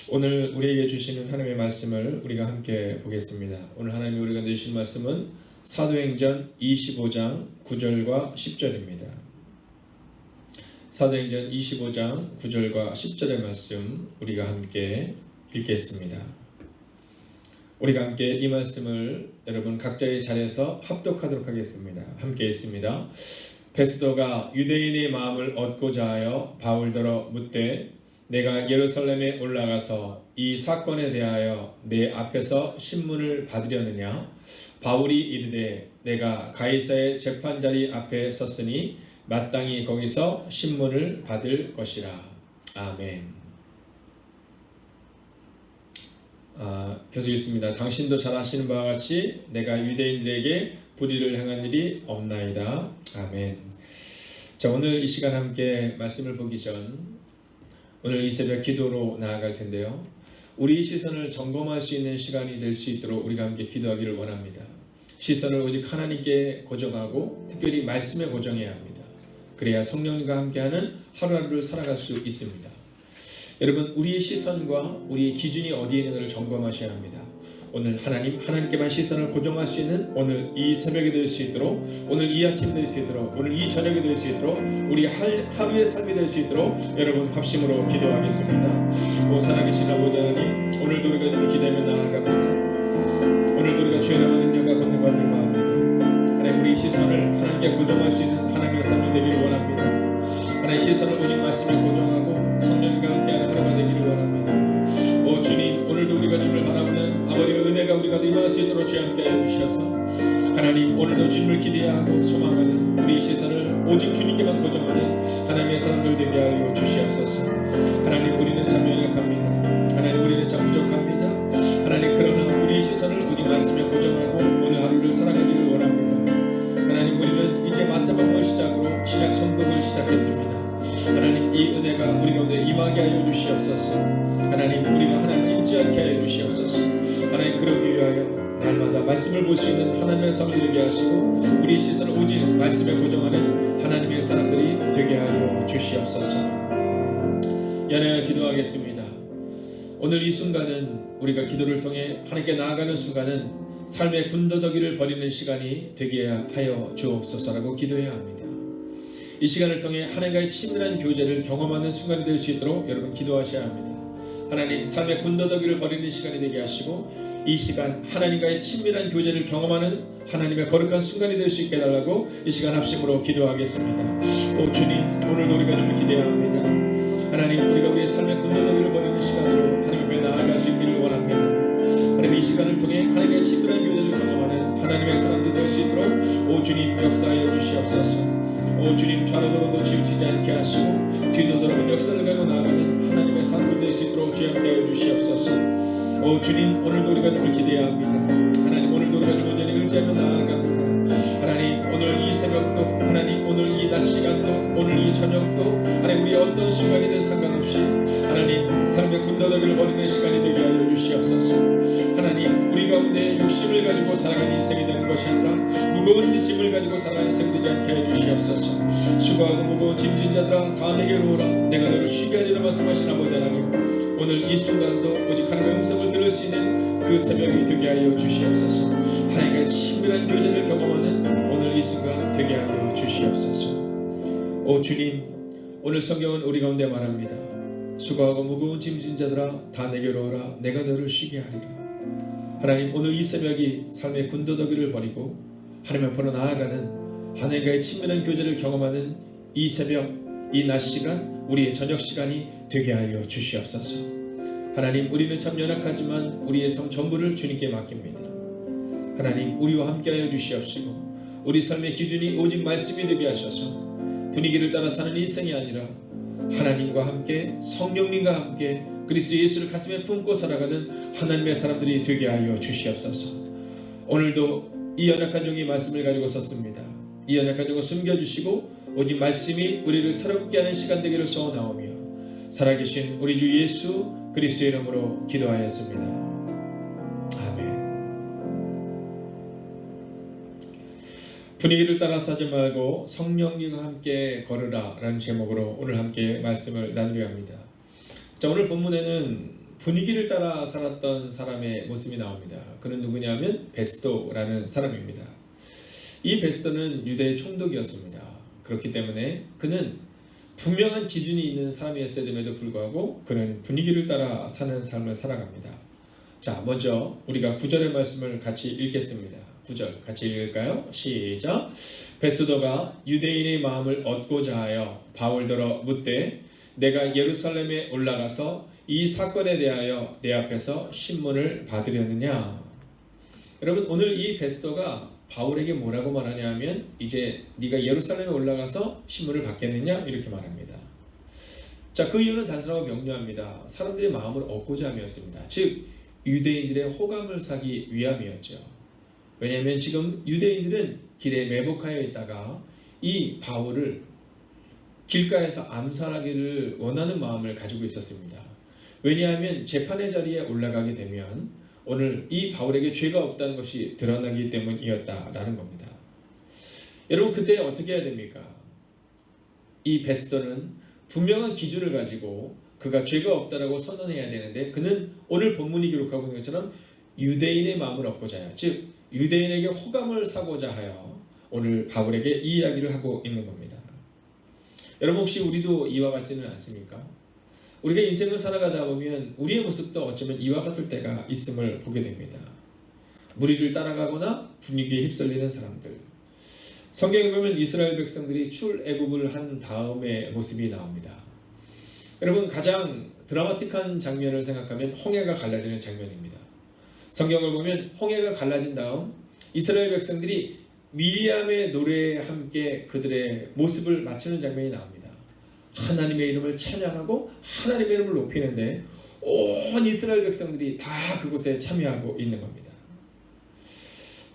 오늘 우리에게 주시는 하나님의 말씀을 우리가 함께 보겠습니다. 오늘 하나님이 우리가 주신 말씀은 사도행전 25장 9절과 10절입니다. 사도행전 25장 9절과 10절의 말씀 우리가 함께 읽겠습니다. 우리가 함께 이 말씀을 여러분 각자의 자리에서 합독하도록 하겠습니다. 함께 읽습니다. 베스도가 유대인의 마음을 얻고자 하여 바울더러 묻되 내가 예루살렘에 올라가서 이 사건에 대하여 내 앞에서 신문을 받으려느냐? 바울이 이르되 내가 가이사의 재판자리 앞에 섰으니 마땅히 거기서 신문을 받을 것이라. 아멘. 계속 있습니다. 당신도 잘 아시는 바와 같이 내가 유대인들에게 불의를 행한 일이 없나이다. 아멘. 자, 오늘 이 시간 함께 말씀을 보기 전 오늘 이 새벽 기도로 나아갈 텐데요. 우리 시선을 점검할 수 있는 시간이 될 수 있도록 우리가 함께 기도하기를 원합니다. 시선을 오직 하나님께 고정하고 특별히 말씀에 고정해야 합니다. 그래야 성령님과 함께하는 하루하루를 살아갈 수 있습니다. 여러분, 우리의 시선과 우리의 기준이 어디에 있는가를 점검하셔야 합니다. 오늘 하나님께만 시선을 고정할 수 있는 오늘 이 새벽이 될 수 있도록, 오늘 이 아침이 될 수 있도록, 오늘 이 저녁이 될 수 있도록, 우리 하루의 삶이 될 수 있도록 여러분 합심으로 기도하겠습니다. 오 살아계신 아버지 하나님, 오늘도 우리가 주를 기대하며 나아갑니다. 오늘도 우리가 주의 나라의 능력과 권능과 능력합니다. 하나님, 우리 시선을 하나님께 고정할 수 있는 하나님의 삶이 되기를 원합니다. 하나님, 시선을 오직 말씀에 고정하고 성령과 함께하는 하루가 되기를 원합니다. 오 주님, 오늘도 우리가 주를 바라보는 아버지의 은혜가 우리가 임할 수 있도록 주여 함께하여 주셔서 하나님, 오늘도 주님을 기대하고 소망하는 우리의 시선을 오직 주님께만 고정하는 하나님의 사람들 되게 하여 주시옵소서. 하나님, 우리는 참 연약합니다. 하나님, 우리는 참 부족합니다. 하나님, 그러나 우리의 시선을 오직 말씀에 고정하고 오늘 하루를 살아가기를 원합니다. 하나님, 우리는 이제 마태복음을 시작으로 신약 성경을 시작했습니다. 하나님, 이 은혜가 우리 가운데 임하게 하여 주시옵소서. 하나님, 우리가 하나님을 잊지 않게 하여 주시옵소서. 하나님, 그러기 위하여 날마다 말씀을 볼 수 있는 하나님의 삶을 되게 하시고 우리 시선을 오직 말씀에 고정하는 하나님의 사람들이 되게 하여 주시옵소서. 연하여 기도하겠습니다. 오늘 이 순간은 우리가 기도를 통해 하나님께 나아가는 순간은 삶의 군더더기를 버리는 시간이 되게 하여 주옵소서라고 기도해야 합니다. 이 시간을 통해 하나님과의 친밀한 교제를 경험하는 순간이 될 수 있도록 여러분 기도하셔야 합니다. 하나님, 삶의 군더더기를 버리는 시간이 되게 하시고 이 시간 하나님과의 친밀한 교제를 경험하는 하나님의 거룩한 순간이 될 수 있게 해달라고 이 시간 합심으로 기도하겠습니다. 오 주님, 오늘도 우리가 좀 기대합니다. 하나님, 우리가 우리의 삶의 군더더기를 버리는 시간으로 하나님 앞에 나아갈 수 있기를 원합니다. 하나님, 이 시간을 통해 하나님과의 친밀한 교제를 경험하는 하나님의 사람들이 될 수 있도록 오 주님 역사하여 주시옵소서. 오 주님, 좌로도로도 치우치지 않게 하시고 뒤도 돌아본 역사를 가지고 나아가는 하나님의 사람들 될 수 있도록 주여 함께하여 주시옵소서. 오 주님, 오늘도 우리가 주를 기대해야 합니다. 하나님, 오늘도 우리가 좀 온전히 의지하며 나아갑니다. 하나님, 오늘 이 새벽도, 하나님, 오늘 이 낮 시간도, 오늘 이 저녁도, 하나님, 우리 어떤 시간이든 상관없이 하나님, 삶의 군더더기를 버리는 시간이 되게 하여 주시옵소서. 하나님, 우리 가운데 욕심을 가지고 살아가는 인생이 되는 것이 아니라 무거운 짐을 가지고 살아가는 인생이 되지 않게 해 주시옵소서. 수고하고 무거운 짐진 자들아 다 내게로 오라. 내가 너를 쉬게 하리라 말씀하신 아버지 하나님, 오늘 이 순간도 오직 하나님의 음성을 들을 수 있는 그 새벽이 되게 하여 주시옵소서. 하나님의 친밀한 교제를 경험하는 오늘 이 순간 되게 하여 주시옵소서. 오 주님, 오늘 성경은 우리 가운데 말합니다. 수고하고 무거운 짐진 자들아 다 내게로 오라. 내가 너를 쉬게 하리라. 하나님, 오늘 이 새벽이 삶의 군더더기를 버리고 하나님 앞으로 나아가는 하나님과의 친밀한 교제를 경험하는 이 새벽, 이 낮 시간, 우리의 저녁 시간이 되게 하여 주시옵소서. 하나님, 우리는 참 연약하지만 우리의 삶 전부를 주님께 맡깁니다. 하나님, 우리와 함께하여 주시옵시고 우리 삶의 기준이 오직 말씀이 되게 하셔서 분위기를 따라 사는 인생이 아니라 하나님과 함께 성령님과 함께 그리스도 예수를 가슴에 품고 살아가는 하나님의 사람들이 되게 하여 주시옵소서. 오늘도 이 연약한 종이 말씀을 가지고 섰습니다. 이 연약한 종을 숨겨주시고 오직 말씀이 우리를 새롭게 하는 시간 되기를 소원하오며 살아계신 우리 주 예수 그리스도의 이름으로 기도하였습니다. 아멘. 분위기를 따라 싸지 말고 성령님과 함께 걸으라 라는 제목으로 오늘 함께 말씀을 나누려 합니다. 자, 오늘 본문에는 분위기를 따라 살았던 사람의 모습이 나옵니다. 그는 누구냐면 베스도라는 사람입니다. 이 베스도는 유대의 총독이었습니다. 그렇기 때문에 그는 분명한 기준이 있는 사람이었어야 됨에도 불구하고 그는 분위기를 따라 사는 삶을 살아갑니다. 자, 먼저 우리가 9절의 말씀을 같이 읽겠습니다. 9절 같이 읽을까요? 시작. 베스도가 유대인의 마음을 얻고자 하여 바울더러 묻되 내가 예루살렘에 올라가서 이 사건에 대하여 내 앞에서 신문을 받으려느냐. 여러분, 오늘 이 베스도가 바울에게 뭐라고 말하냐 하면 이제 네가 예루살렘에 올라가서 신문을 받겠느냐 이렇게 말합니다. 자, 그 이유는 단순하고 명료합니다. 사람들의 마음을 얻고자 함이었습니다. 즉 유대인들의 호감을 사기 위함이었죠. 왜냐하면 지금 유대인들은 길에 매복하여 있다가 이 바울을 길가에서 암살하기를 원하는 마음을 가지고 있었습니다. 왜냐하면 재판의 자리에 올라가게 되면 오늘 이 바울에게 죄가 없다는 것이 드러나기 때문이었다라는 겁니다. 여러분, 그때 어떻게 해야 됩니까? 이 베스도는 분명한 기준을 가지고 그가 죄가 없다라고 선언해야 되는데 그는 오늘 본문이 기록하고 있는 것처럼 유대인의 마음을 얻고자 하여, 즉 유대인에게 호감을 사고자 하여 오늘 바울에게 이 이야기를 하고 있는 겁니다. 여러분, 혹시 우리도 이와 같지는 않습니까? 우리가 인생을 살아가다 보면 우리의 모습도 어쩌면 이와 같을 때가 있음을 보게 됩니다. 무리를 따라가거나 분위기에 휩쓸리는 사람들. 성경에 보면 이스라엘 백성들이 출애굽을 한 다음의 모습이 나옵니다. 여러분, 가장 드라마틱한 장면을 생각하면 홍해가 갈라지는 장면입니다. 성경을 보면 홍해가 갈라진 다음 이스라엘 백성들이 미리암의 노래에 함께 그들의 모습을 맞추는 장면이 나옵니다. 하나님의 이름을 찬양하고 하나님의 이름을 높이는데 온 이스라엘 백성들이 다 그곳에 참여하고 있는 겁니다.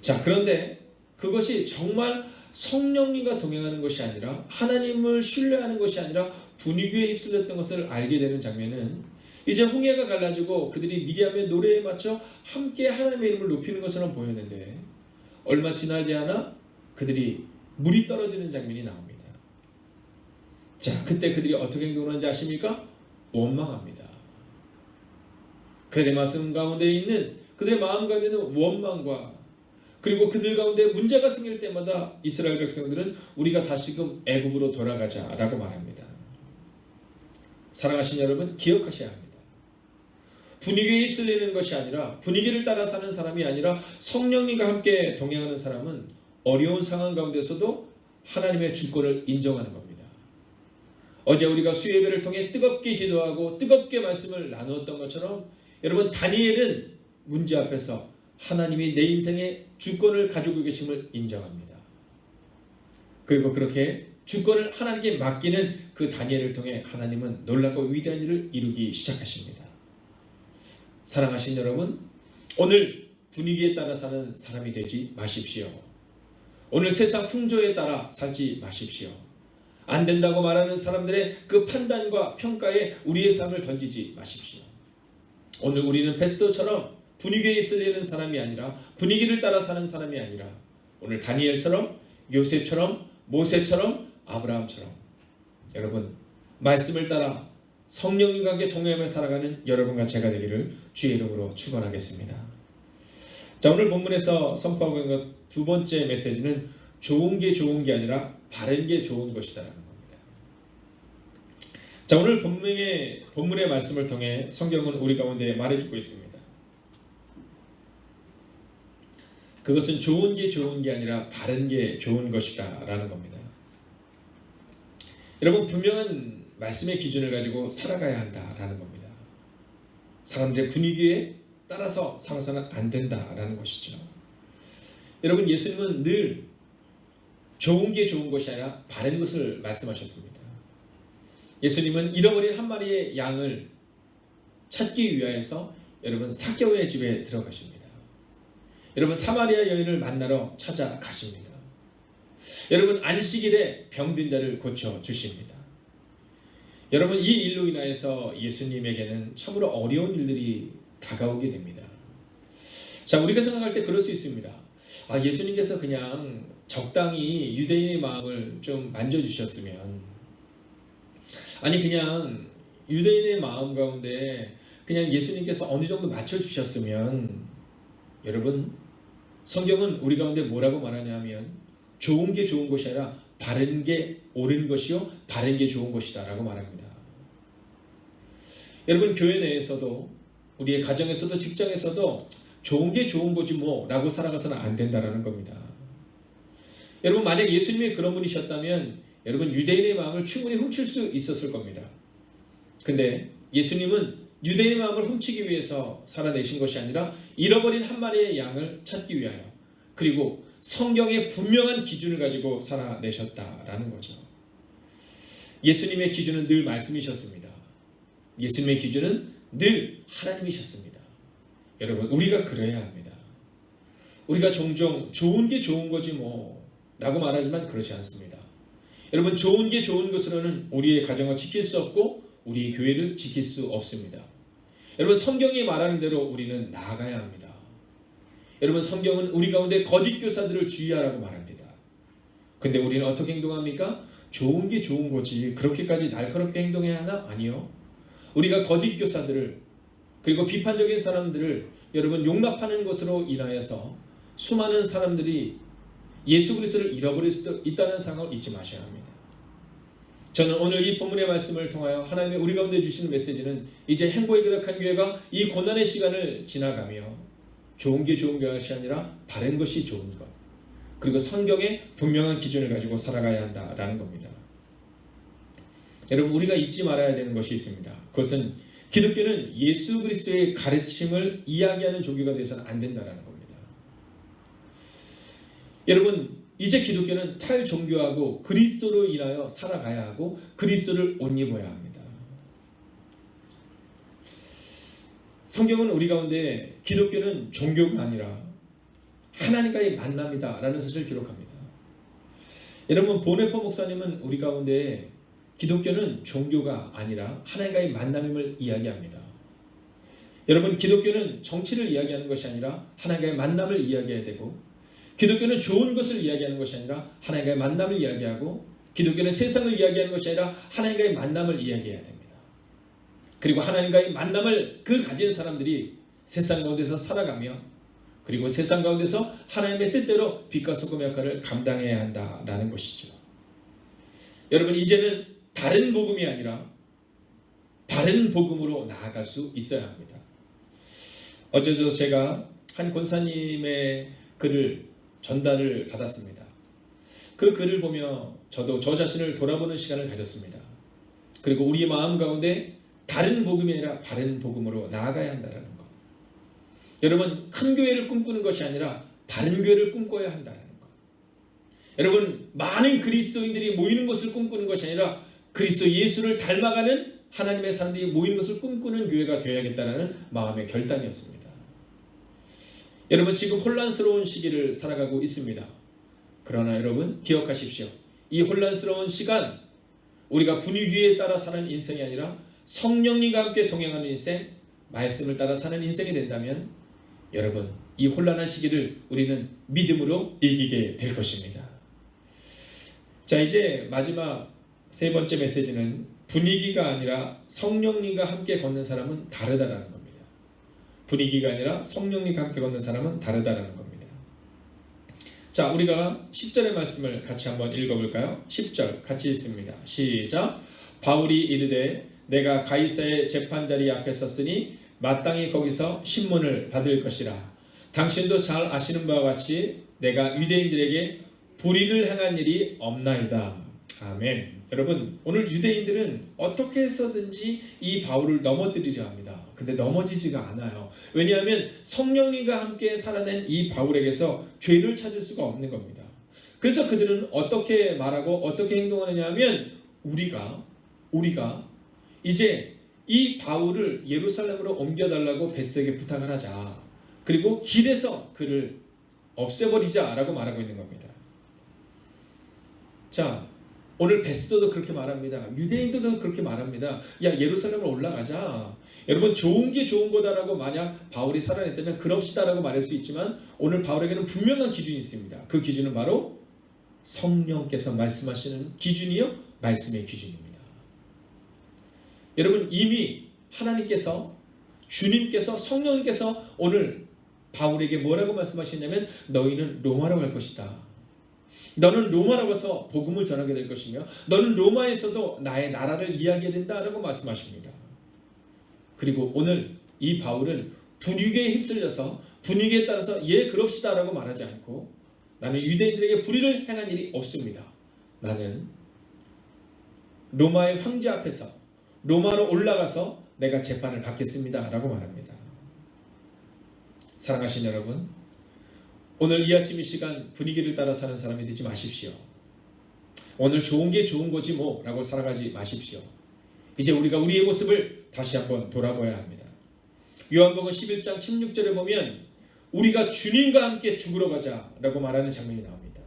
자, 그런데 그것이 정말 성령님과 동행하는 것이 아니라 하나님을 신뢰하는 것이 아니라 분위기에 휩쓸렸던 것을 알게 되는 장면은 이제 홍해가 갈라지고 그들이 미리암의 노래에 맞춰 함께 하나님의 이름을 높이는 것처럼 보였는데 얼마 지나지 않아 그들이 물이 떨어지는 장면이 나옵니다. 자, 그때 그들이 어떻게 행동하는지 아십니까? 원망합니다. 그들의 말씀 가운데 있는 그들의 마음 가운데 있는 원망과 그리고 그들 가운데 문제가 생길 때마다 이스라엘 백성들은 우리가 다시금 애굽으로 돌아가자라고 말합니다. 사랑하신 여러분, 기억하셔야 합니다. 분위기에 휩쓸리는 것이 아니라 분위기를 따라 사는 사람이 아니라 성령님과 함께 동행하는 사람은 어려운 상황 가운데서도 하나님의 주권을 인정하는 겁니다. 어제 우리가 수요예배를 통해 뜨겁게 기도하고 뜨겁게 말씀을 나누었던 것처럼 여러분, 다니엘은 문제 앞에서 하나님이 내 인생의 주권을 가지고 계심을 인정합니다. 그리고 그렇게 주권을 하나님께 맡기는 그 다니엘을 통해 하나님은 놀랍고 위대한 일을 이루기 시작하십니다. 사랑하신 여러분, 오늘 분위기에 따라 사는 사람이 되지 마십시오. 오늘 세상 풍조에 따라 살지 마십시오. 안 된다고 말하는 사람들의 그 판단과 평가에 우리의 삶을 던지지 마십시오. 오늘 우리는 베스도처럼 분위기에 휩쓸리는 사람이 아니라 분위기를 따라 사는 사람이 아니라 오늘 다니엘처럼 요셉처럼 모세처럼 아브라함처럼 여러분 말씀을 따라 성령님과 함께 동행하며 살아가는 여러분과 제가 되기를 주의 이름으로 축원하겠습니다. 자, 오늘 본문에서 선포하고 있는 것 두 번째 메시지는 좋은 게 아니라 바른 게 좋은 것이다라는 겁니다. 자, 오늘 본문의 말씀을 통해 성경은 우리 가운데 말해주고 있습니다. 그것은 좋은 게 아니라 바른 게 좋은 것이다 라는 겁니다. 여러분, 분명한 말씀의 기준을 가지고 살아가야 한다라는 겁니다. 사람들의 분위기에 따라서 살아서는 안 된다라는 것이죠. 여러분, 예수님은 늘 좋은 게 좋은 것이 아니라 바른 것을 말씀하셨습니다. 예수님은 잃어버린 한 마리의 양을 찾기 위하여서 여러분 삭개오의 집에 들어가십니다. 여러분, 사마리아 여인을 만나러 찾아가십니다. 여러분, 안식일에 병든 자를 고쳐주십니다. 여러분, 이 일로 인하여서 예수님에게는 참으로 어려운 일들이 다가오게 됩니다. 자, 우리가 생각할 때 그럴 수 있습니다. 예수님께서 그냥 적당히 유대인의 마음을 좀 만져주셨으면, 아니 그냥 유대인의 마음 가운데 그냥 예수님께서 어느 정도 맞춰주셨으면, 여러분 성경은 우리 가운데 뭐라고 말하냐면 좋은 게 좋은 것이 아니라 바른 게 옳은 것이요 바른 게 좋은 것이다 라고 말합니다. 여러분 교회 내에서도 우리의 가정에서도 직장에서도 좋은 게 좋은 거지 뭐 라고 살아가서는 안 된다라는 겁니다. 여러분 만약 예수님이 그런 분이셨다면 여러분 유대인의 마음을 충분히 훔칠 수 있었을 겁니다. 근데 예수님은 유대인의 마음을 훔치기 위해서 살아내신 것이 아니라 잃어버린 한 마리의 양을 찾기 위하여, 그리고 성경의 분명한 기준을 가지고 살아내셨다라는 거죠. 예수님의 기준은 늘 말씀이셨습니다. 예수님의 기준은 늘 하나님이셨습니다. 여러분 우리가 그래야 합니다. 우리가 종종 좋은 게 좋은 거지 뭐 라고 말하지만 그렇지 않습니다. 여러분 좋은 게 좋은 것으로는 우리의 가정을 지킬 수 없고 우리의 교회를 지킬 수 없습니다. 여러분 성경이 말하는 대로 우리는 나아가야 합니다. 여러분 성경은 우리 가운데 거짓 교사들을 주의하라고 말합니다. 근데 우리는 어떻게 행동합니까? 좋은 게 좋은 거지 그렇게까지 날카롭게 행동해야 하나? 아니요. 우리가 거짓 교사들을, 그리고 비판적인 사람들을 여러분 용납하는 것으로 인하여서 수많은 사람들이 예수 그리스도를 잃어버릴 수도 있다는 상황을 잊지 마셔야 합니다. 저는 오늘 이 본문의 말씀을 통하여 하나님이 우리 가운데 주시는 메시지는 이제 행복에 가득한 교회가 이 고난의 시간을 지나가며 좋은 게 좋은 것이 아니라 바른 것이 좋은 것, 그리고 성경의 분명한 기준을 가지고 살아가야 한다라는 겁니다. 여러분 우리가 잊지 말아야 되는 것이 있습니다. 그것은 기독교는 예수 그리스도의 가르침을 이야기하는 종교가 되어서는 안 된다는 겁니다. 여러분 이제 기독교는 탈종교하고 그리스도로 인하여 살아가야 하고 그리스도를 옷 입어야 합니다. 성경은 우리 가운데 기독교는 종교가 아니라 하나님과의 만남이다 라는 사실을 기록합니다. 여러분 보네포 목사님은 우리 가운데 기독교는 종교가 아니라 하나님과의 만남임을 이야기합니다. 여러분 기독교는 정치를 이야기하는 것이 아니라 하나님과의 만남을 이야기해야 되고, 기독교는 좋은 것을 이야기하는 것이 아니라 하나님과의 만남을 이야기하고, 기독교는 세상을 이야기하는 것이 아니라 하나님과의 만남을 이야기해야 됩니다. 그리고 하나님과의 만남을 가진 사람들이 세상 가운데서 살아가며, 그리고 세상 가운데서 하나님의 뜻대로 빛과 소금의 역할을 감당해야 한다라는 것이죠. 여러분 이제는 다른 복음이 아니라 바른 복음으로 나아갈 수 있어야 합니다. 어제도 제가 한 권사님의 글을 전달을 받았습니다. 그 글을 보며 저도 저 자신을 돌아보는 시간을 가졌습니다. 그리고 우리 마음 가운데 다른 복음이 아니라 바른 복음으로 나아가야 한다는 것. 여러분 큰 교회를 꿈꾸는 것이 아니라 바른 교회를 꿈꿔야 한다는 것. 여러분 많은 그리스도인들이 모이는 것을 꿈꾸는 것이 아니라 그리스도 예수를 닮아가는 하나님의 사람들이 모이는 것을 꿈꾸는 교회가 되어야겠다는 마음의 결단이었습니다. 여러분 지금 혼란스러운 시기를 살아가고 있습니다. 그러나 여러분 기억하십시오. 이 혼란스러운 시간, 우리가 분위기에 따라 사는 인생이 아니라 성령님과 함께 동행하는 인생, 말씀을 따라 사는 인생이 된다면 여러분 이 혼란한 시기를 우리는 믿음으로 이기게 될 것입니다. 자 이제 마지막 세 번째 메시지는 분위기가 아니라 성령님과 함께 걷는 사람은 다르다라는 겁니다. 분위기가 아니라 성령님과 함께 걷는 사람은 다르다라는 겁니다. 자 우리가 10절의 말씀을 같이 한번 읽어볼까요? 10절 같이 읽습니다. 시작. 바울이 이르되 내가 가이사의 재판자리 앞에 섰으니 마땅히 거기서 신문을 받을 것이라. 당신도 잘 아시는 바와 같이 내가 유대인들에게 불의를 행한 일이 없나이다. 아멘. 여러분 오늘 유대인들은 어떻게 해서든지 이 바울을 넘어뜨리려 합니다. 근데 넘어지지가 않아요. 왜냐하면 성령님과 함께 살아낸 이 바울에게서 죄를 찾을 수가 없는 겁니다. 그래서 그들은 어떻게 말하고 어떻게 행동하느냐 하면 우리가 이제 이 바울을 예루살렘으로 옮겨달라고 베스에게 부탁을 하자. 그리고 길에서 그를 없애버리자 라고 말하고 있는 겁니다. 자 오늘 베스도도 그렇게 말합니다. 유대인들도 그렇게 말합니다. 야 예루살렘으로 올라가자. 여러분 좋은 게 좋은 거다라고 만약 바울이 살아냈다면 그럽시다라고 말할 수 있지만 오늘 바울에게는 분명한 기준이 있습니다. 그 기준은 바로 성령께서 말씀하시는 기준이요 말씀의 기준입니다. 여러분 이미 하나님께서 주님께서 성령님께서 오늘 바울에게 뭐라고 말씀하시냐면 너희는 로마로 갈 것이다. 너는 로마로 가서 복음을 전하게 될 것이며 너는 로마에서도 나의 나라를 이야기해야 된다라고 말씀하십니다. 그리고 오늘 이 바울은 분위기에 휩쓸려서 분위기에 따라서 예 그럽시다 라고 말하지 않고 나는 유대인들에게 불의를 행한 일이 없습니다. 나는 로마의 황제 앞에서 로마로 올라가서 내가 재판을 받겠습니다 라고 말합니다. 사랑하신 여러분, 오늘 이 아침 이 시간 분위기를 따라 사는 사람이 되지 마십시오. 오늘 좋은 게 좋은 거지 뭐 라고 살아가지 마십시오. 이제 우리가 우리의 모습을 다시 한번 돌아봐야 합니다. 요한복음 11장 16절에 보면 우리가 주님과 함께 죽으러 가자 라고 말하는 장면이 나옵니다.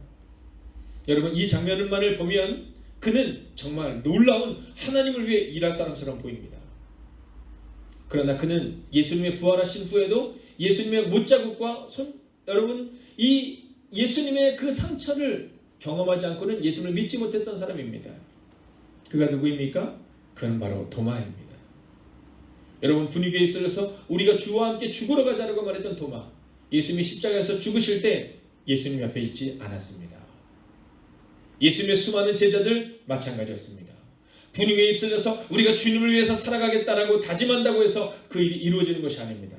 여러분, 이 장면만을 보면 그는 정말 놀라운 하나님을 위해 일할 사람처럼 보입니다. 그러나 그는 예수님의 부활하신 후에도 예수님의 못자국과 여러분 이 예수님의 그 상처를 경험하지 않고는 예수님을 믿지 못했던 사람입니다. 그가 누구입니까? 그는 바로 도마입니다. 여러분, 분위기에 휩쓸려서 우리가 주와 함께 죽으러 가자라고 말했던 도마, 예수님이 십자가에서 죽으실 때 예수님 옆에 있지 않았습니다. 예수님의 수많은 제자들 마찬가지였습니다. 분위기에 휩쓸려서 우리가 주님을 위해서 살아가겠다라고 다짐한다고 해서 그 일이 이루어지는 것이 아닙니다.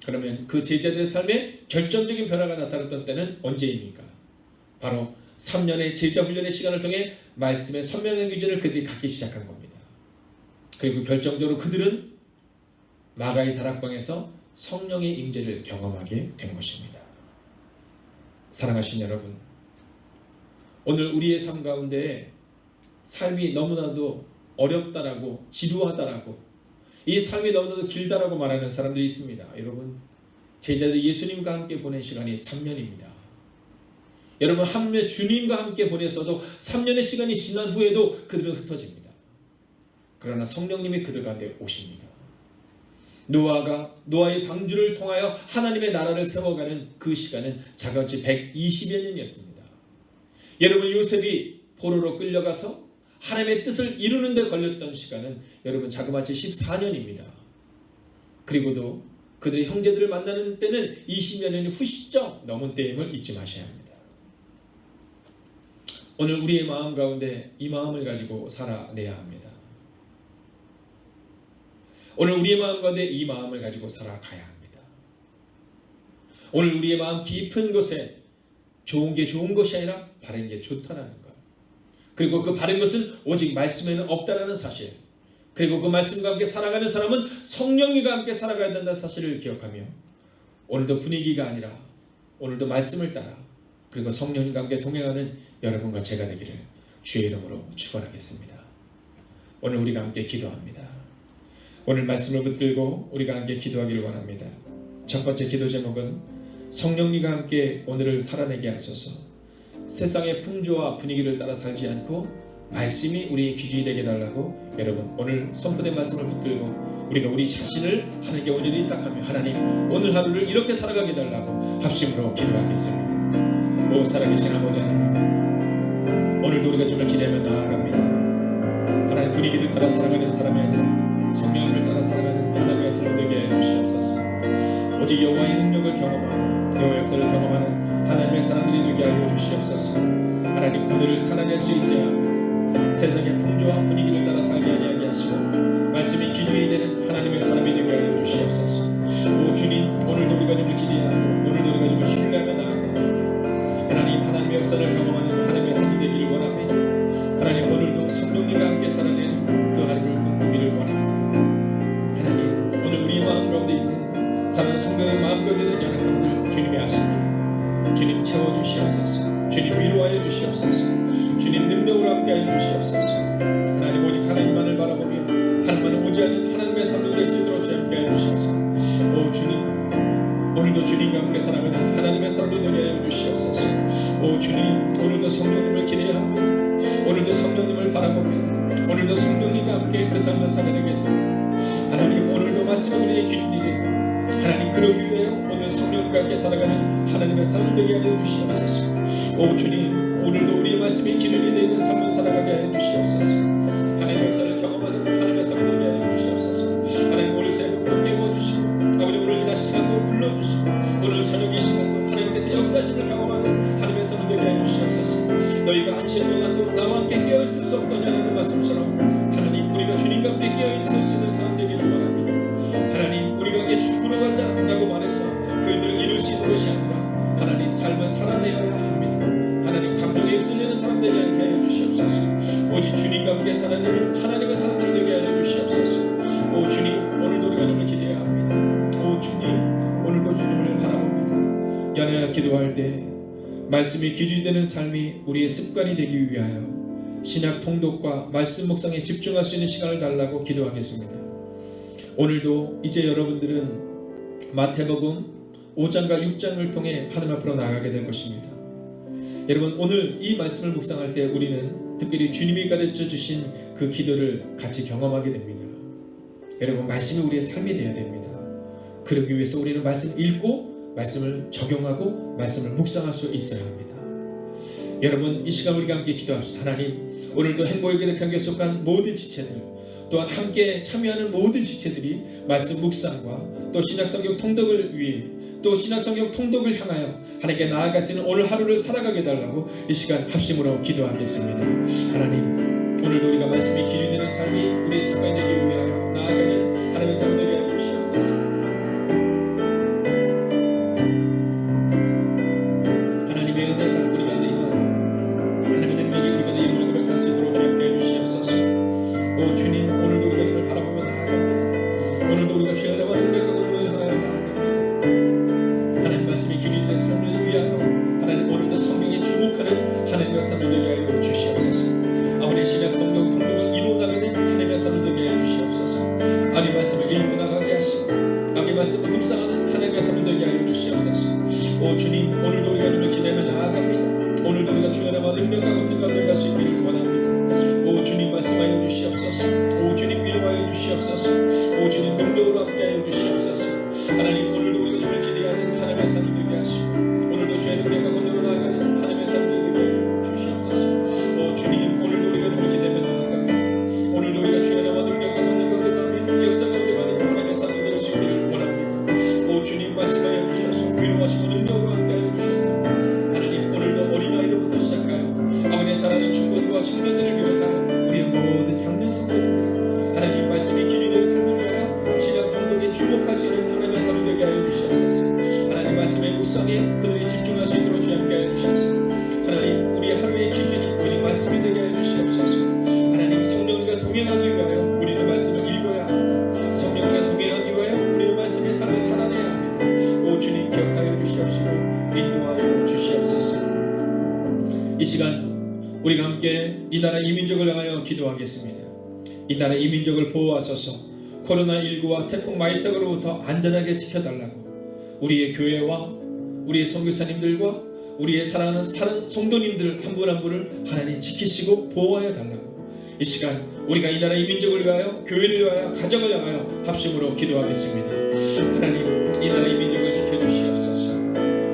그러면 그 제자들의 삶에 결정적인 변화가 나타났던 때는 언제입니까? 바로 3년의 제자 훈련의 시간을 통해 말씀의 선명한 기준을 그들이 갖기 시작한 겁니다. 그리고 결정적으로 그들은 마가의 다락방에서 성령의 임재를 경험하게 된 것입니다. 사랑하신 여러분, 오늘 우리의 삶 가운데 삶이 너무나도 어렵다라고 지루하다라고 이 삶이 너무나도 길다라고 말하는 사람들이 있습니다. 여러분, 제자들 예수님과 함께 보낸 시간이 3년입니다. 여러분, 한며 주님과 함께 보냈어도 3년의 시간이 지난 후에도 그들은 흩어집니다. 그러나 성령님이 그들 가운데 오십니다. 노아의 방주를 통하여 하나님의 나라를 세워가는 그 시간은 자그마치 120여 년이었습니다. 여러분, 요셉이 포로로 끌려가서 하나님의 뜻을 이루는 데 걸렸던 시간은 여러분 자그마치 14년입니다. 그리고도 그들의 형제들을 만나는 때는 20여 년이 훌쩍 넘은 때임을 잊지 마셔야 합니다. 오늘 우리의 마음 가운데 이 마음을 가지고 살아내야 합니다. 오늘 우리의 마음 가운데 이 마음을 가지고 살아가야 합니다. 오늘 우리의 마음 깊은 곳에 좋은 게 좋은 것이 아니라 바른 게 좋다라는 것, 그리고 그 바른 것은 오직 말씀에는 없다라는 사실, 그리고 그 말씀과 함께 살아가는 사람은 성령님과 함께 살아가야 된다는 사실을 기억하며 오늘도 분위기가 아니라 오늘도 말씀을 따라 그리고 성령님과 함께 동행하는 여러분과 제가 되기를 주의 이름으로 축원하겠습니다. 오늘 우리가 함께 기도합니다. 오늘 말씀을 붙들고 우리가 함께 기도하기를 원합니다. 첫 번째 기도 제목은 성령님과 함께 오늘을 살아내게 하소서. 세상의 풍조와 분위기를 따라 살지 않고 말씀이 우리의 기준이 되게 달라고 여러분 오늘 선포된 말씀을 붙들고 우리가 우리 자신을 하나님께 온전히 의탁하며 하나님 오늘 하루를 이렇게 살아가게 달라고 합심으로 기도하겠습니다. 오 살아계신 아버지 하나님, 오늘도 우리가 주를 기대하며 나아갑니다. 하나님, 분위기를 따라 살아가는 사람이 아니라 성령을 따라 살아가는 하나님의 삶을 되게 해 주시옵소서. 오직 여호와의 능력을 경험하고 여호와의 역사를 경험하는 하나님의 사람들이 되게 하여 주시옵소서. 하나님, 오늘을 살아낼 수 있어야 합니다. 세상의 풍조와 분위기를 따라 살게 하게 하시고 말씀이 기준이 되는 하나님의 사람이 되게 하여 주시옵소서. 오 주님, 오늘도 우리가 주를 기대하고 오늘도 우리가 주를 신뢰하며 나아갑니다. 하나님의 역사를 경험하는 하나님의 사람이 되기를 원합니다. 하나님, 오늘도 성령님과 함께 살아내는 그 하루를 꿈꾸기를 원합니다. 하나님, 오늘 우리 마음 가운데 있는 사랑하는 성도의 마음 가운데 있는 연약함을 주님이 아십니다. 주님 채워주시옵소서. 주님 위로하여 주시옵소서. 주님 능력으로 함께하여 주시옵소서. 하나님, 오직 하나님만을 바라보며 하나님만을 오지 않은 하나님의 삶을 될 수 있도록 주님 함께하여 주시옵소서. 오 주님, 오늘도 주님과 함께 살아가는 하나님의 삶을 되게 하여 주시옵소서. 오 주님, 오늘도 성령님을 기대합니다. 오늘도 성령님을 바라봅니다. 오늘도 성령님과 함께 그 삶을 살아내겠습니다. 하나님, 오늘도 말씀이 우리의 기준이게 하나님, 그러기 위해 오늘 성령님과 함께 살아가는 하나님의 삶을 되게 하여 주시옵소서. 오 주님, 오늘도 우리의 말씀이 기준이 되어 있는 삶을 살아가게 하여 주시옵소서. 하나님의 역사를 경험하는 하나님의 삶을 되게 하여 주시옵소서. 하나님, 오늘 새벽 함께 되어 있을 수 있는 사람 되기를 원합니다. 하나님, 우리가 함께 죽으러 가자라고 말해서 그들을 이룰 수 있는 것이 아니라 하나님, 삶을 살아내어야 합니다. 하나님, 감정에 휩쓸리는 사람 되게 하여 주시옵소서. 오직 주님과 함께 살아내는 하나님의 사람들 되게 하여 주시옵소서. 오 주님, 오늘도 우리가 너무 기대해야 합니다. 오 주님, 오늘도 주님을 바라봅니다. 연애와 기도할 때 말씀이 기준이 되는 삶이 우리의 습관이 되기 위하여 신약 통독과 말씀 묵상에 집중할 수 있는 시간을 달라고 기도하겠습니다. 오늘도 이제 여러분들은 마태복음 5장과 6장을 통해 하나님 앞으로 나아가게 될 것입니다. 여러분, 오늘 이 말씀을 묵상할 때 우리는 특별히 주님이 가르쳐 주신 그 기도를 같이 경험하게 됩니다. 여러분, 말씀이 우리의 삶이 되어야 됩니다. 그러기 위해서 우리는 말씀을 읽고 말씀을 적용하고 말씀을 묵상할 수 있어야 합니다. 여러분, 이 시간 우리가 함께 기도합시다. 하나님, 오늘도 행복의 기득한 교회 속한 모든 지체들, 또한 함께 참여하는 모든 지체들이 말씀 묵상과 또 신약성경 통독을 위해 또 신약성경 통독을 향하여 하나님께 나아갈 수 있는 오늘 하루를 살아가게 해달라고 이 시간 합심으로 기도하겠습니다. 하나님, 오늘도 우리가 말씀이 기준되는 삶이 우리의 습관이 되기 위하여 나아가는 하나님의 삶 되게 하여 주시옵소서. 하나님의 은혜가 우리 가운데 임하고 하나님의 능력이 우리 가운데 이름을 고백할 수 있도록 주님께 해주시옵소서. 오 주님, 오늘도 우리가 이름을 바라보며 나아갑니다. 오늘도 우리가 주의 은혜와 능력과 은혜를 향하여 나아갑니다. 하나님 말씀이 기준된 삶을 위하여 하나님, 오늘도 성경에 주목하는 하나님의 삶을 되게 하여 주시옵소서. 아버지, 신약 성경 통독을 이루어 나가는 하나님의 삶을 되게 하여 주시옵소서. 아버지 말씀을 읽고 나가게 하시고 아버지 말씀을 묵상하는 하나님의 삶을 되게 하여 주시옵소서. 오 주님, 오늘도 우리가 주님을 기대하며 나아갑니다. 오늘도 우리가 주의 은혜와 능력과 권능과 들어갈 수 있기를 원합니다. 오 주님, 말씀하여 주시옵소서. 오 주님, 위로하여 주시옵소서. 오 주님, 능력으로 함께하여 주시옵소서. 하나님, 오늘도 우리가 주님을 기대하는 하나님의 삶을 되게 하시고 오늘도 주의 능력과 권능으로 나아가는 하나님의 삶을 되게 하여 주시옵소서. 오 주님, 오늘도 우리가 주님을 기대하며 나아갑니다. 오늘도 우리가 주의 은혜와 능력과 권능과 들어가며 역사가 들어가는 하나님의 삶을 될 수 있기를 원합니다. 오 주님, 말씀하여 주셔서 위로하시고 능력으로 함께하여 주셔서 하나님, 오늘도 어린아이로부터 시작하여 아버지의 사랑하는 중고들과 청년들을 비롯하여 우리의 모든 장년 성도들 하나님 말씀이 기준된 삶을 위하여 신약 통독에 주목할 수 있는 하나님의 삶을 되게 하여 주시옵소서. 하나님 말씀의 묵상에 그들이 집중할 수 있도록 주여 함께하여 주셔서 하나님, 우리 하루의 기준이 오직 말씀이 되게 하여 주시옵소서. 하나님, 성령과 동행하기 위하여 우리는 말씀을 읽어야 합니다. 성령과 동행하기 위하여 우리는 말씀의 삶을 살아내야 합니다. 오 주님, 기억하여 주시옵시고 인도하여 주시옵소서. 이 시간 우리가 함께 이 나라 이 민족을 향하여 기도하겠습니다. 이 나라 이 민족을 보호하소서. 코로나19와 태풍 마이삭으로부터 안전하게 지켜달라고 우리의 교회와 우리의 선교사님들과 우리의 사랑하는 성도님들 한 분 한 분을 하나님 지키시고 보호하여 달라고 이 시간 우리가 이 나라 이 민족을 위하여 교회를 위하여 가정을 향하여 합심으로 기도하겠습니다. 하나님, 이 나라 이 민족을 지켜주시옵소서.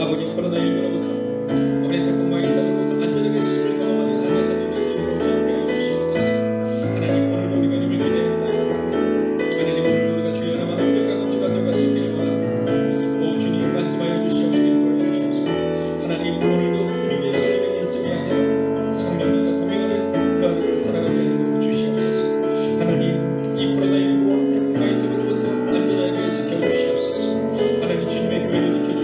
아버지, 코로나19로부터 아버지 태풍 마이삭으로부터 안전하게 수를 경험하는 하나님의 삶을 될 수 있도록 주님께 하여 주시옵소서. 하나님, 오늘도 우리가 주님을 기대하며 나아가고 하나님, 오늘도 우리가 주의 은혜와 능력과 권능과 들어갈 수 있기를 원합니다. 오 주님, 말씀하여 주시옵시고 인도하여 주시옵소서. 하나님, 오늘도 분위기의 소리는 연습이 아니라 성령님과 동행하는 그 하루를 살아가게 하여 주시옵소서. 하나님, 이 코로나19와 태풍 마이삭으로부터 안전하게 지켜주시옵소서. 하나님, 주님의 교회를 지켜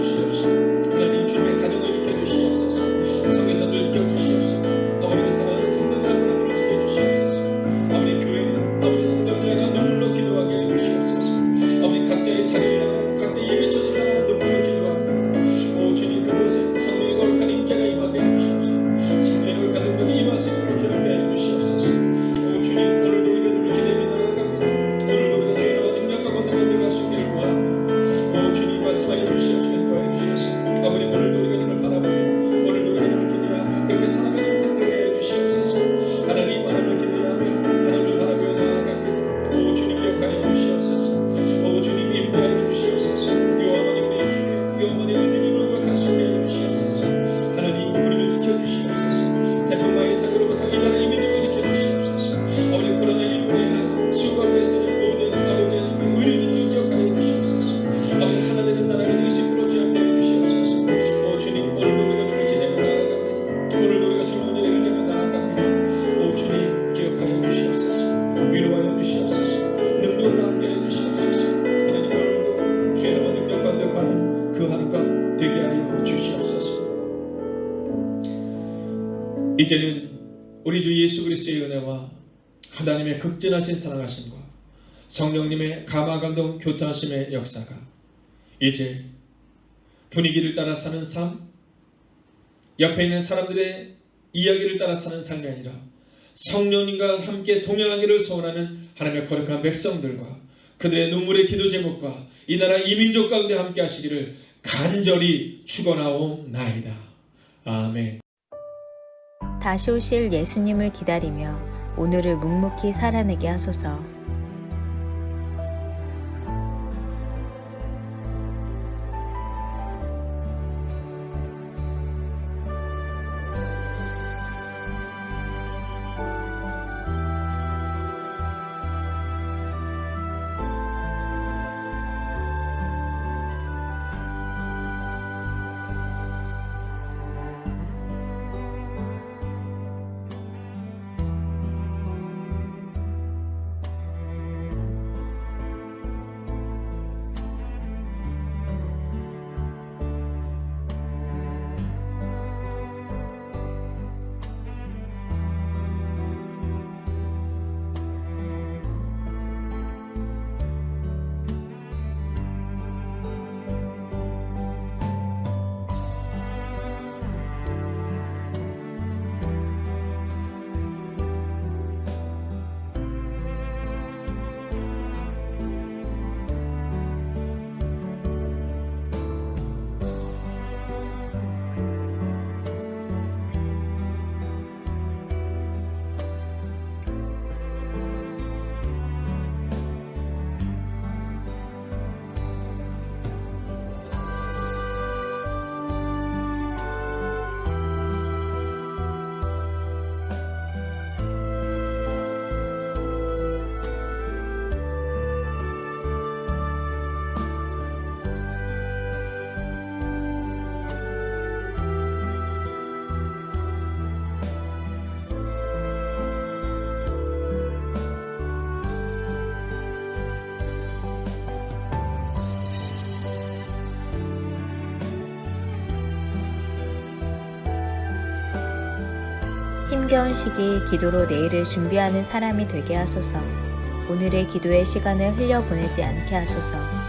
이제는 우리 주 예수 그리스도의 은혜와 하나님의 극진하신 사랑하심과 성령님의 감화감동 교통하심의 역사가 이제 분위기를 따라 사는 삶, 옆에 있는 사람들의 이야기를 따라 사는 삶이 아니라 성령님과 함께 동행하기를 소원하는 하나님의 거룩한 백성들과 그들의 눈물의 기도 제목과 이 나라 이민족 가운데 함께 하시기를 간절히 축원하옵나이다. 아멘. 다시 오실 예수님을 기다리며 오늘을 묵묵히 살아내게 하소서. 힘겨운 시기 기도로 내일을 준비하는 사람이 되게 하소서. 오늘의 기도의 시간을 흘려보내지 않게 하소서.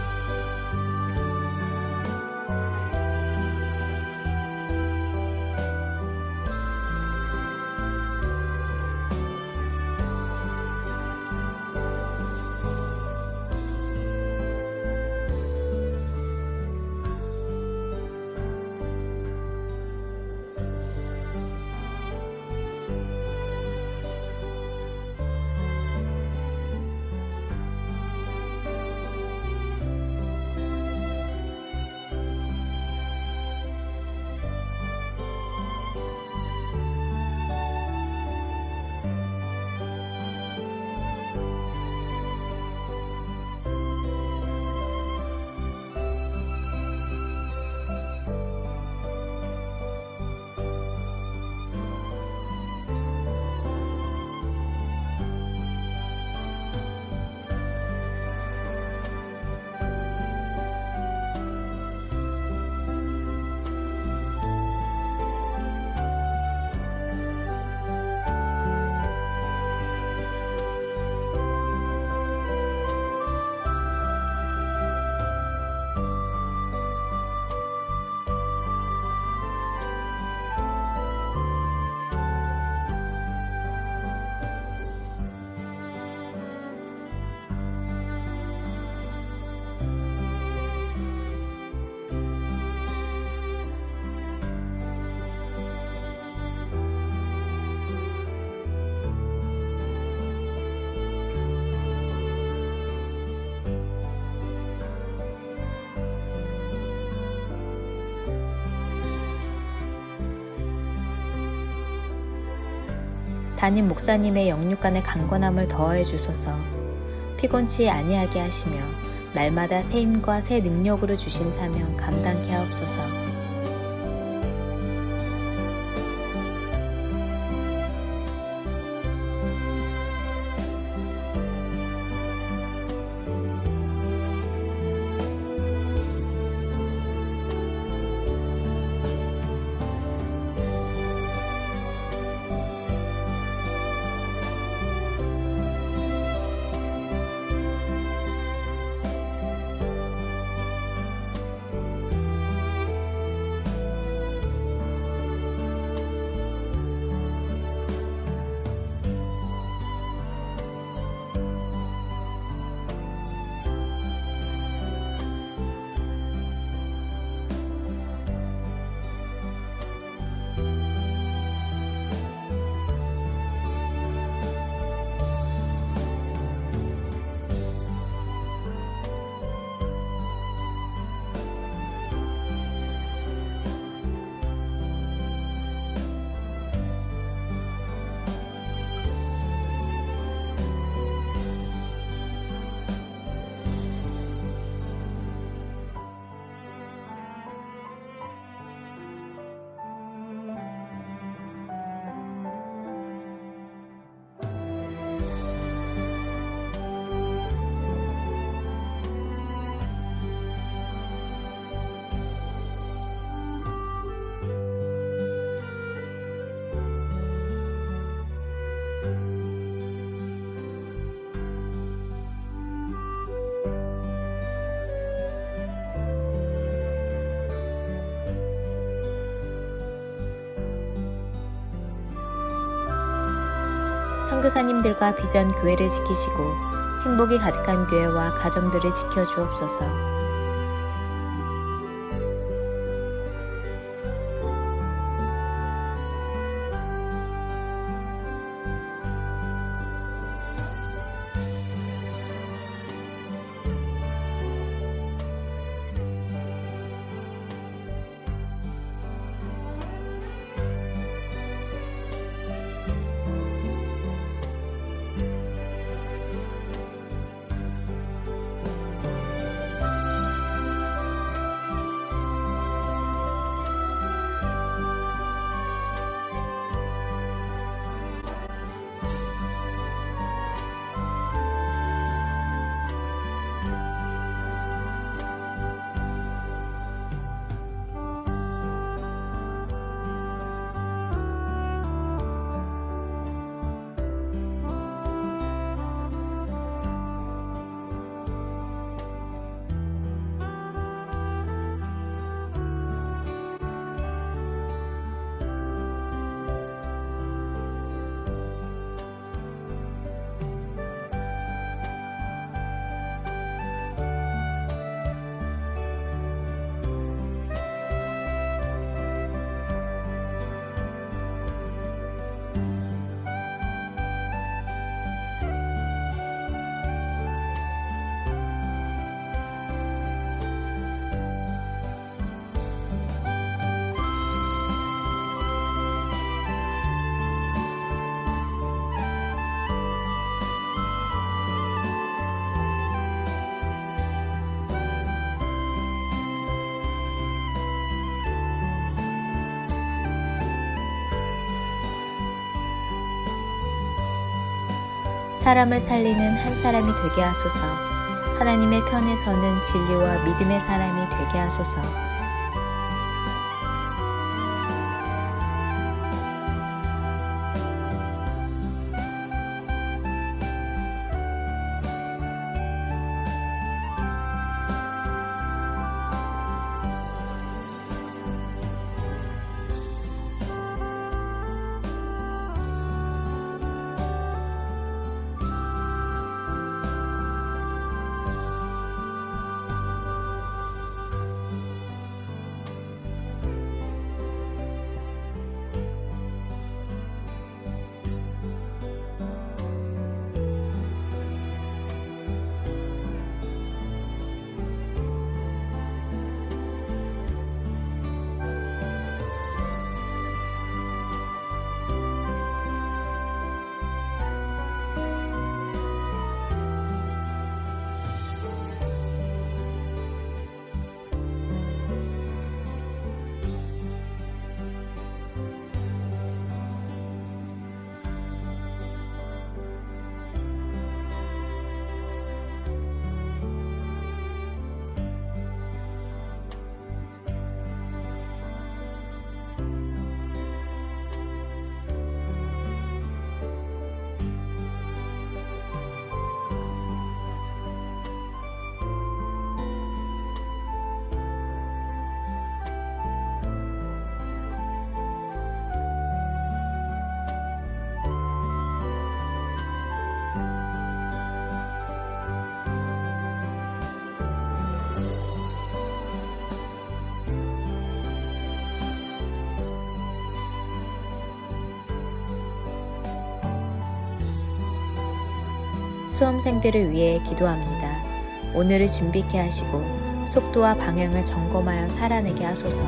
담임 목사님의 영육간의 강건함을 더하여 주소서. 피곤치 아니하게 하시며 날마다 새 힘과 새 능력으로 주신 사명 감당케 하옵소서. 선교사님들과 비전 교회를 지키시고 행복이 가득한 교회와 가정들을 지켜주옵소서. 사람을 살리는 한 사람이 되게 하소서. 하나님의 편에 서는 진리와 믿음의 사람이 되게 하소서. 수험생들을 위해 기도합니다. 오늘을 준비케 하시고 속도와 방향을 점검하여 살아내게 하소서.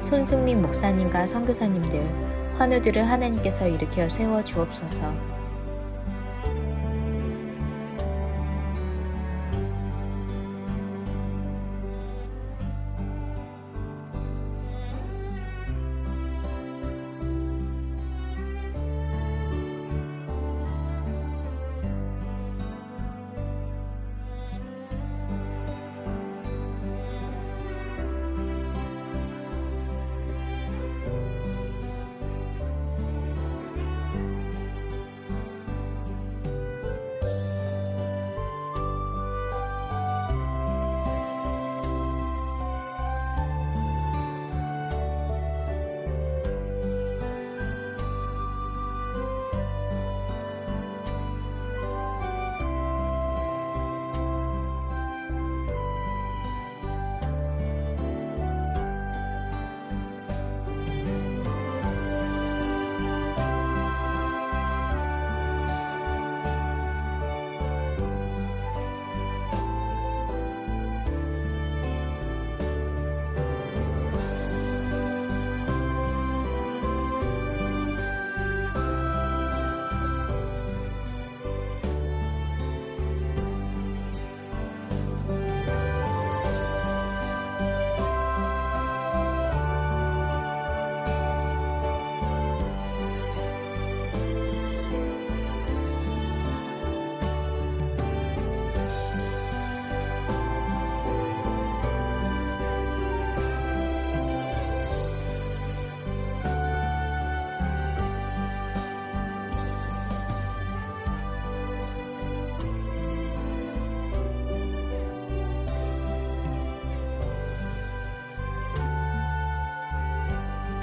손승민 목사님과 선교사님들, 환우들을 하나님께서 일으켜 세워 주옵소서.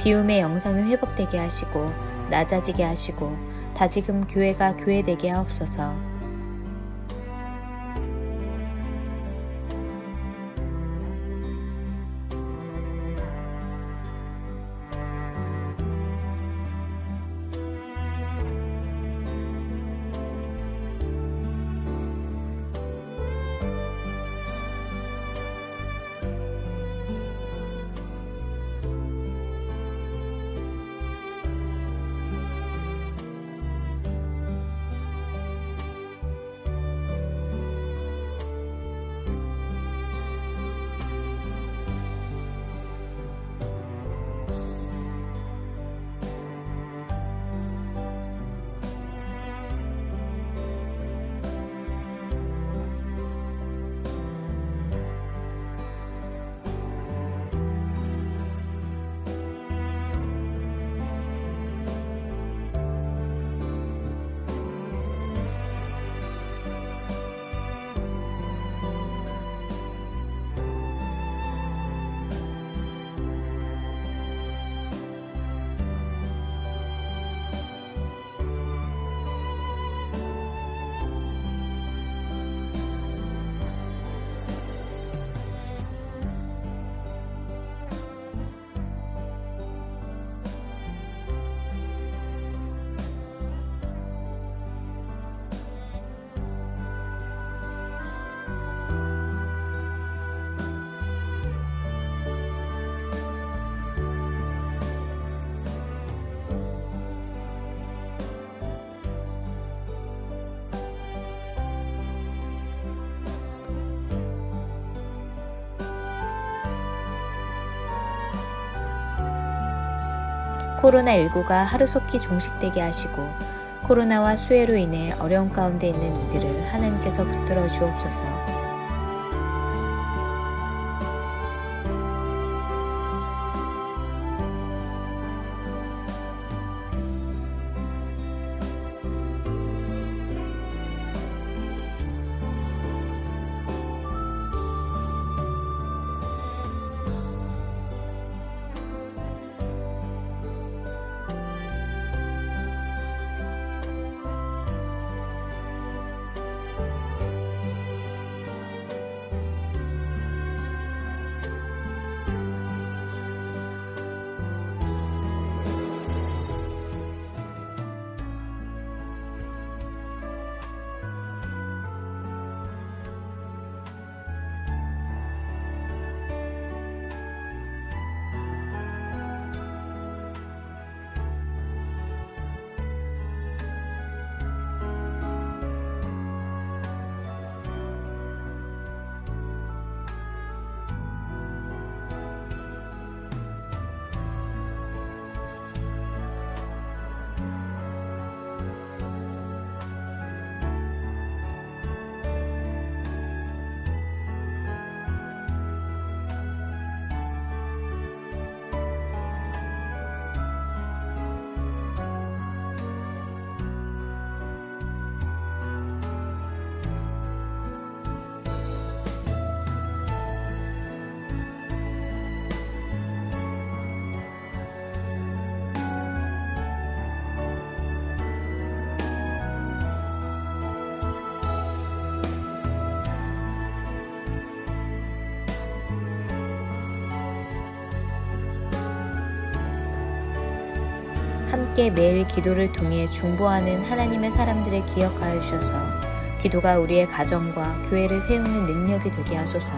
비움의 영성이 회복되게 하시고 낮아지게 하시고 다지금 교회가 교회되게 하옵소서. 코로나19가 하루속히 종식되게 하시고 코로나와 수해로 인해 어려움 가운데 있는 이들을 하나님께서 붙들어 주옵소서. 함께 매일 기도를 통해 중보하는 하나님의 사람들을 기억하여 주셔서 기도가 우리의 가정과 교회를 세우는 능력이 되게 하소서.